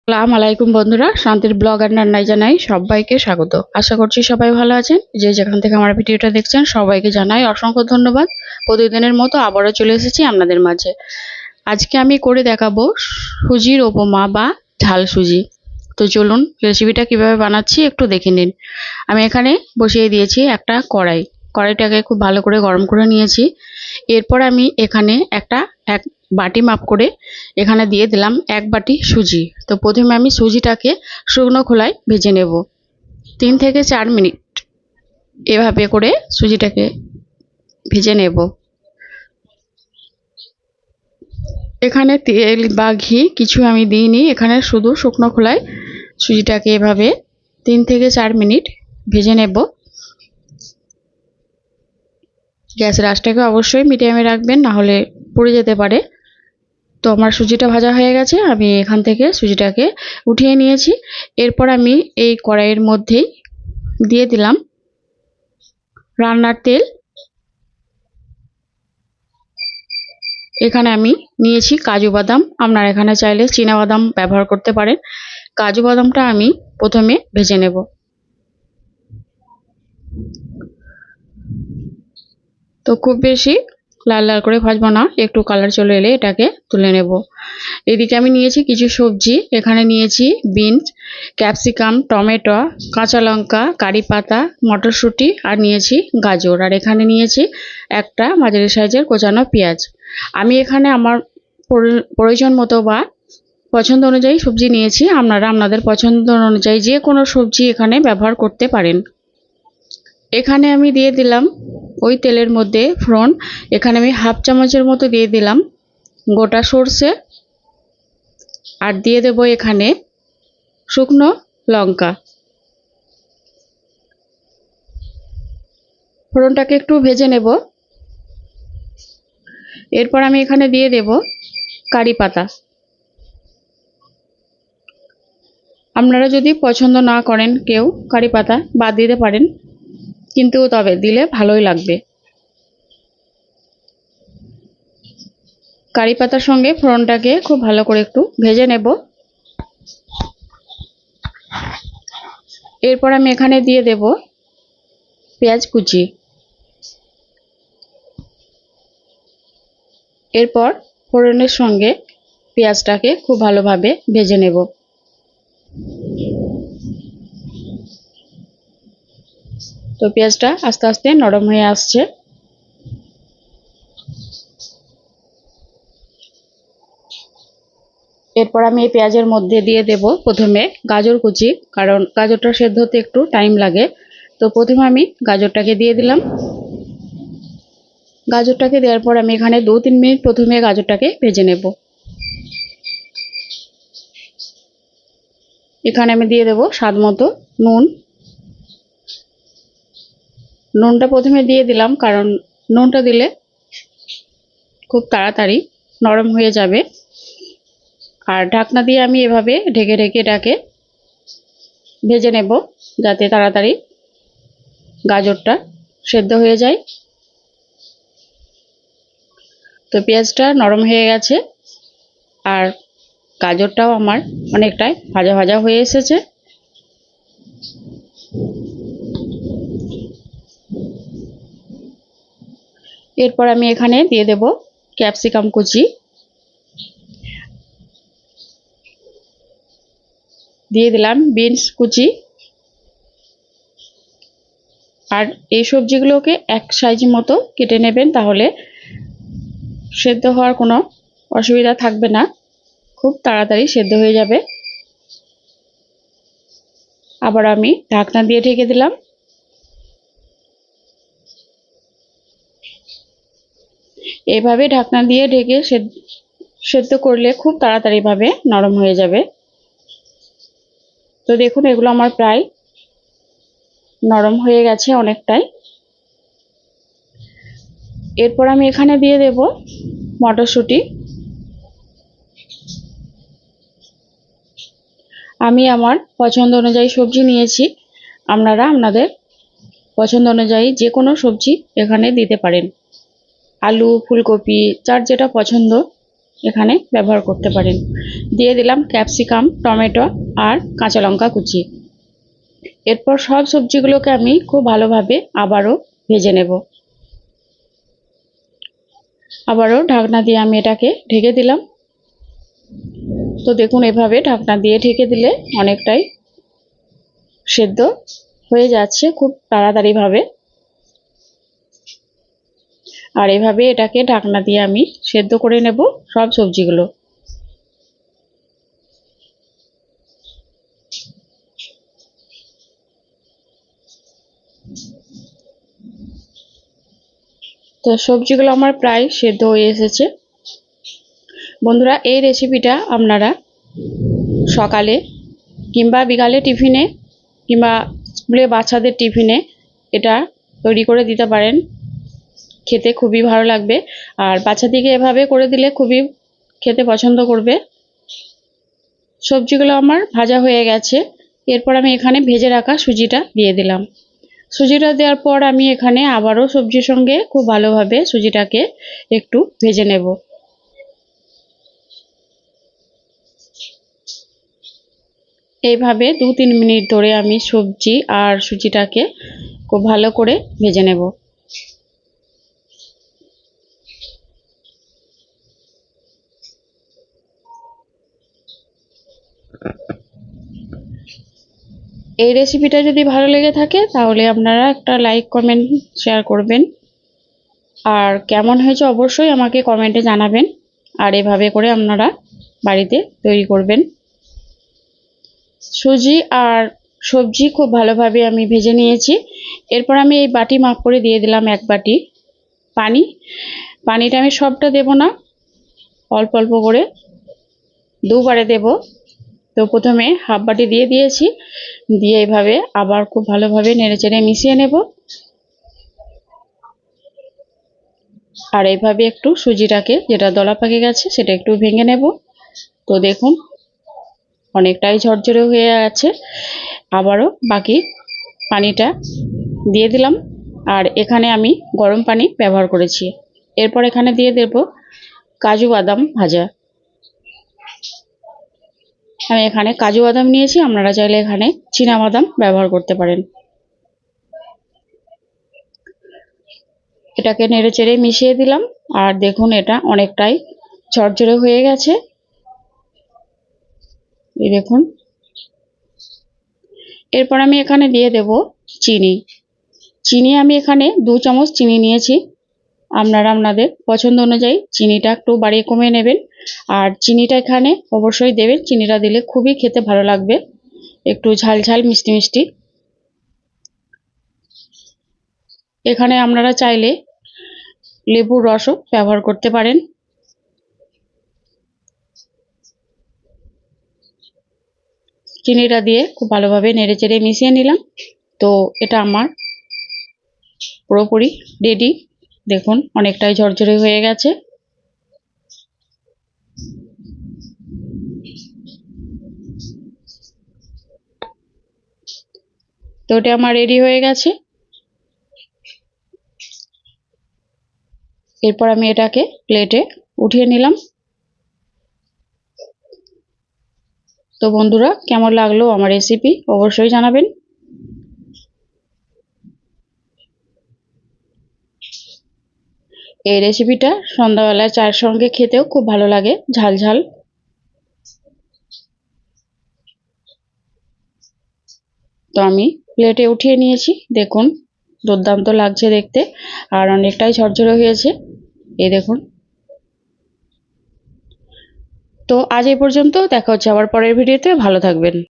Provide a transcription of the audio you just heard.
আসসালামু আলাইকুম বন্ধুরা, শান্তির ব্লগ আর রান্নায় জানাই সবাইকে স্বাগত। আশা করছি সবাই ভালো আছেন। যে যেখান থেকে আমার ভিডিওটা দেখছেন সবাইকে জানাই অসংখ্য ধন্যবাদ। প্রতিদিনের মতো আবারও চলে এসেছি আপনাদের মাঝে। আজকে আমি করে দেখাবো সুজির উপমা বা ঝাল সুজি। তো চলুন রেসিপিটা কিভাবে বানাচ্ছি একটু দেখে নিন। আমি এখানে বসিয়ে দিয়েছি একটা কড়াই। কড়াইটাকে খুব ভালো করে গরম করে নিয়েছি। এরপর আমি এখানে এক বাটি মাপ করে এখানে দিয়ে দিলাম 1 বাটি সুজি। তো প্রথমে আমি সুজিটাকে শুকনো খোলায় ভেজে নেব 3 থেকে 4 মিনিট। এভাবে করে সুজিটাকে ভেজে নেব। এখানে তেল বা ঘি কিছু আমি দিইনি, এখানে শুধু শুকনো খোলায় সুজিটাকে এভাবে 3 থেকে 4 মিনিট ভেজে নেব। গ্যাসের আঁচটাকে অবশ্যই মিডিয়ামে রাখবেন, না হলে পুড়ে যেতে পারে। তো আমার সুজিটা ভাজা হয়ে গেছে, আমি এখান থেকে সুজিটাকে উঠিয়ে নিয়েছি। এরপর আমি এই কড়াইয়ের মধ্যেই দিয়ে দিলাম রান্নার তেল। এখানে আমি নিয়েছি কাজু বাদাম, আপনারা এখানে চাইলে চীনা বাদাম ব্যবহার করতে পারেন। কাজু বাদামটা আমি প্রথমে ভেজে নেব। তো খুব বেশি লাল লাল করে ভাজবো না, একটু কালার চলে এলে এটাকে তুলে নেব। এদিকে আমি নিয়েছি কিছু সবজি, এখানে নিয়েছি বিনস, ক্যাপসিকাম, টমেটো, কাঁচা লঙ্কা, কারি পাতা, মটরশুঁটি আর নিয়েছি গাজর। আর এখানে নিয়েছি একটা মাঝারি সাইজের কোচানো পেঁয়াজ। আমি এখানে আমার প্রয়োজন মতো বা পছন্দ অনুযায়ী সবজি নিয়েছি, আপনারা আপনাদের পছন্দ অনুযায়ী যে কোনো সবজি এখানে ব্যবহার করতে পারেন। এখানে আমি দিয়ে দিলাম ওই তেলের মধ্যে ফোড়ন। এখানে আমি হাফ চামচের মতো দিয়ে দিলাম গোটা সর্ষে, আর দিয়ে দেব এখানে শুকনো লঙ্কা। ফোড়নটাকে একটু ভেজে নেব। এরপর আমি এখানে দিয়ে দেব কারি পাতা। আপনারা যদি পছন্দ না করেন কেউ কারি পাতা বাদ দিতে পারেন, কিন্তু তবে দিলে ভালোই লাগবে। কারি পাতার সঙ্গে ফোড়নটাকে খুব ভালো করে একটু ভেজে নেব। এরপর আমি এখানে দিয়ে দেব পেঁয়াজ কুচি। এরপর ফোড়নের সঙ্গে পেঁয়াজটাকে খুব ভালোভাবে ভেজে নেব। তো পেঁয়াজটা আস্তে আস্তে নরম হয়ে আসছে। এরপর আমি এই পেঁয়াজের মধ্যে দিয়ে দেব প্রথমে গাজর কুচি, কারণ গাজরটা সেদ্ধ হতে একটু টাইম লাগে। তো প্রথমে আমি গাজরটাকে দিয়ে দিলাম। গাজরটাকে দেওয়ার পর আমি এখানে 2-3 মিনিট প্রথমে গাজরটাকে ভেজে নেব। এখানে আমি দিয়ে দেব স্বাদ মতো নুন। নুনটা প্রথমে দিয়ে দিলাম কারণ নুনটা দিলে খুব তাড়াতাড়ি নরম হয়ে যাবে। আর ঢাকনা দিয়ে আমি এভাবে ঢেকে ঢেকে এটাকে ভেজে নেব, যাতে তাড়াতাড়ি গাজরটা সেদ্ধ হয়ে যায়। তো পেঁয়াজটা নরম হয়ে গেছে, আর গাজরটাও আমার অনেকটাই ভাজা ভাজা হয়ে এসেছে। এরপর আমি এখানে দিয়ে দেব ক্যাপসিকাম কুচি, দিয়ে দিলাম বিনস কুচি। আর এই সবজিগুলোকে এক সাইজ মতো কেটে নেবেন, তাহলে সেদ্ধ হওয়ার কোনো অসুবিধা থাকবে না, খুব তাড়াতাড়ি সেদ্ধ হয়ে যাবে। আবার আমি ঢাকনা দিয়ে ঢেকে দিলাম। এভাবে ঢাকনা দিয়ে ঢেকে সেদ্ধ করলে খুব তাড়াতাড়ি ভাবে নরম হয়ে যাবে। তো দেখুন এগুলো আমার প্রায় নরম হয়ে গেছে অনেকটাই। এরপর আমি এখানে দিয়ে দেব মটরশুঁটি। আমি আমার পছন্দ অনুযায়ী সবজি নিয়েছি, আপনারা আপনাদের পছন্দ অনুযায়ী যে কোনো সবজি এখানে দিতে পারেন। আলু, ফুলকপি, যার যেটা পছন্দ এখানে ব্যবহার করতে পারেন। দিয়ে দিলাম ক্যাপসিকাম, টমেটো আর কাঁচা লঙ্কা কুচি। এরপর সব সবজিগুলোকে আমি খুব ভালোভাবে আবারও ভেজে নেব। আবারও ঢাকনা দিয়ে আমি এটাকে ঢেকে দিলাম। তো দেখুন, এভাবে ঢাকনা দিয়ে ঢেকে দিলে অনেকটাই সেদ্ধ হয়ে যাচ্ছে খুব তাড়াতাড়িভাবে। আর এভাবে এটাকে ঢাকনা দিয়ে আমি সেদ্ধ করে নেব সব সবজিগুলো। তো সবজিগুলো আমার প্রায় সেদ্ধ হয়ে এসেছে। বন্ধুরা, এই রেসিপিটা আপনারা সকালে কিংবা বিকালে টিফিনে কিংবা স্কুলে বাচ্চাদের টিফিনে এটা তৈরি করে দিতে পারেন। খেতে খুবই ভালো লাগবে, আর বাচ্চাদেরকে এভাবে করে দিলে খুবই খেতে পছন্দ করবে। সবজিগুলো আমার ভাজা হয়ে গেছে। এরপর আমি এখানে ভেজে রাখা সুজিটা দিয়ে দিলাম। সুজিটা দেওয়ার পর আমি এখানে আবারও সবজির সঙ্গে খুব ভালোভাবে সুজিটাকে একটু ভেজে নেব। এইভাবে 2-3 মিনিট ধরে আমি সবজি আর সুজিটাকে খুব ভালো করে ভেজে নেব। এই রেসিপিটা যদি ভালো লেগে থাকে তাহলে আপনারা একটা লাইক, কমেন্ট, শেয়ার করবেন। আর কেমন হয়েছে অবশ্যই আমাকে কমেন্টে জানাবেন। আর এভাবে করে আপনারা বাড়িতে তৈরি করবেন। সুজি আর সবজি খুব ভালোভাবে আমি ভেজে নিয়েছি। এরপর আমি এই বাটি মাপ করে দিয়ে দিলাম 1 বাটি পানি। পানিটা আমি সবটা দেব না, অল্প অল্প করে দুবারে দেব। তো প্রথমে হাফ বাটি দিয়ে দিয়েছি, দিয়ে এইভাবে আবার খুব ভালোভাবে নেড়েচেড়ে মিশিয়ে নেব। আর এইভাবে একটু সুজিটাকে, যেটা দলা পাকে গেছে, সেটা একটু ভেঙে নেব। তো দেখুন অনেকটাই ঝরঝরে হয়ে আছে। আবারও বাকি পানিটা দিয়ে দিলাম। আর এখানে আমি গরম পানি ব্যবহার করেছি। এরপর এখানে দিয়ে দেব কাজু বাদাম ভাজা। আমি এখানে কাজু বাদাম নিয়েছি, আপনারা চাইলে এখানে চীনা বাদাম ব্যবহার করতে পারেন। এটাকে নেড়েচেড়ে মিশিয়ে দিলাম। আর দেখুন এটা অনেকটাই ঝরঝরে হয়ে গেছে। এই দেখুন। এরপর আমি এখানে দিয়ে দেব চিনি। চিনি আমি এখানে 2 চামচ চিনি নিয়েছি। আপনারা আপনাদের পছন্দ অনুযায়ী চিনিটা একটু বাড়িয়ে কমিয়ে নেবেন। আর চিনিটা এখানে অবশ্যই দেবেন, চিনিটা দিলে খুবই খেতে ভালো লাগবে, একটু ঝাল ঝাল মিষ্টি মিষ্টি। এখানে আপনারা চাইলে লেবুর রসও ব্যবহার করতে পারেন। চিনিটা দিয়ে খুব ভালোভাবে নেড়েচেড়ে মিশিয়ে নিলাম। তো এটা আমার পুরোপুরি রেডি। দেখুন অনেকটাই ঝরঝরে হয়ে গেছে। তো এটা আমার রেডি হয়ে গেছে। এরপর আমি এটাকে প্লেটে উঠিয়ে নিলাম। তো বন্ধুরা, কেমন লাগলো আমার রেসিপি অবশ্যই জানাবেন। এই রেসিপিটা সন্ধ্যাবেলায় চায়ের সঙ্গে খেতেও খুব ভালো লাগে, ঝাল ঝাল। তো আমি প্লেটে উঠিয়ে নিয়েছি। দেখুন দুর্দান্ত লাগছে দেখতে, আর অনেকটাই ঝরঝরে হয়েছে। এই দেখুন। তো আজ এই পর্যন্ত, দেখা হচ্ছে আবার পরের ভিডিওতে। ভালো থাকবেন।